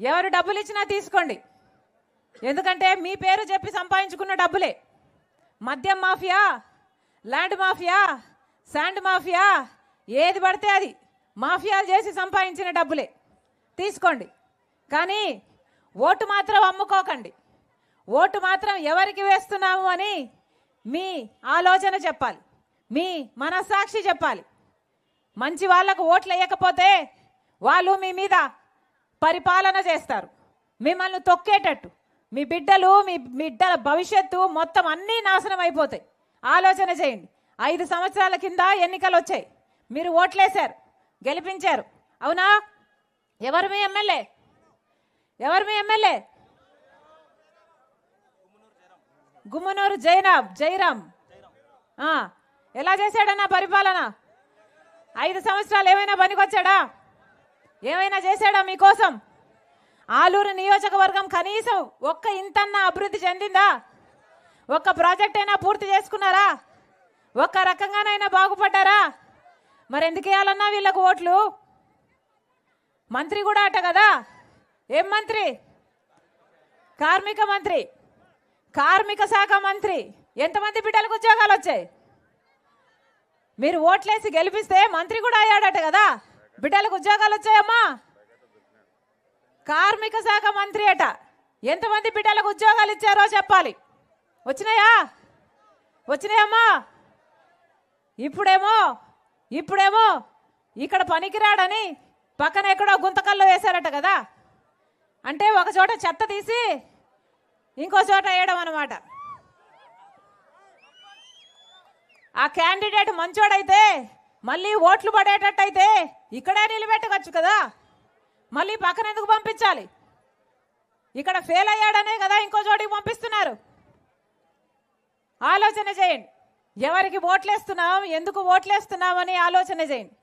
ఎవరు డబ్బులు ఇచ్చినా తీసుకోండి, ఎందుకంటే మీ పేరు చెప్పి సంపాదించుకున్న డబ్బులే. మద్యం mafia, land mafia, sand mafia, ఏది పడితే అది మాఫియాలు చేసి సంపాదించిన డబ్బులే, తీసుకోండి. కానీ ఓటు మాత్రం అమ్ముకోకండి. ఓటు మాత్రం ఎవరికి వేస్తున్నాము అని మీ ఆలోచన చెప్పాలి, మీ మనస్సాక్షి చెప్పాలి. మంచి వాళ్లకు ఓట్లు వేయకపోతే వాళ్ళు మీ మీద పరిపాలన చేస్తారు, మిమ్మల్ని తొక్కేటట్టు. మీ బిడ్డలు, మీ బిడ్డల భవిష్యత్తు మొత్తం అన్నీ నాశనం అయిపోతాయి. ఆలోచన చేయండి. 5 సంవత్సరాల కింద ఎన్నికలు వచ్చాయి, మీరు ఓట్లేశారు, గెలిపించారు, అవునా? ఎవరు మీ ఎమ్మెల్యే? ఎవరు మీ ఎమ్మెల్యే? గుమ్మనూరు జయరాం. ఎలా చేశాడన్నా పరిపాలన? 5 సంవత్సరాలు ఏమైనా పనికొచ్చాడా? ఏమైనా చేశాడా మీకోసం? ఆలూరు నియోజకవర్గం కనీసం ఒక్క ఇంతన్నా అభివృద్ధి చెందిందా? ఒక్క ప్రాజెక్ట్ అయినా పూర్తి చేసుకున్నారా? ఒక్క రకంగానైనా బాగుపడ్డారా? మరి ఎందుకు వేయాలన్నా వీళ్ళకు ఓట్లు? మంత్రి కూడా అట కదా, ఏం మంత్రి? కార్మిక మంత్రి, కార్మిక శాఖ మంత్రి. ఎంతమంది బిడ్డలకు ఉద్యోగాలు వచ్చాయి? మీరు ఓట్లేసి గెలిపిస్తే మంత్రి కూడా అయ్యాడట కదా, బిడ్డలకు ఉద్యోగాలు వచ్చాయమ్మా. కార్మిక శాఖ మంత్రి అట, ఎంతమంది బిడ్డలకు ఉద్యోగాలు ఇచ్చారో చెప్పాలి. వచ్చినాయా? వచ్చినాయమ్మా. ఇప్పుడేమో ఇక్కడ పనికిరాడని పక్కన ఎక్కడో గుంతకల్లో వేశారట కదా. అంటే ఒక చోట చెత్త తీసి ఇంకో చోట వేయడం అన్నమాట. ఆ క్యాండిడేట్ మంచోడైతే మళ్ళీ ఓట్లు పడేటట్టయితే ఇక్కడే నిలబెట్టవచ్చు కదా, మళ్ళీ పక్కన ఎందుకు పంపించాలి? ఇక్కడ ఫెయిల్ అయ్యాడనే కదా ఇంకో చోటికి పంపిస్తున్నారు. ఆలోచన చేయండి. ఎవరికి ఓట్లేస్తున్నాం, ఎందుకు ఓట్లేస్తున్నాం అని ఆలోచన చేయండి.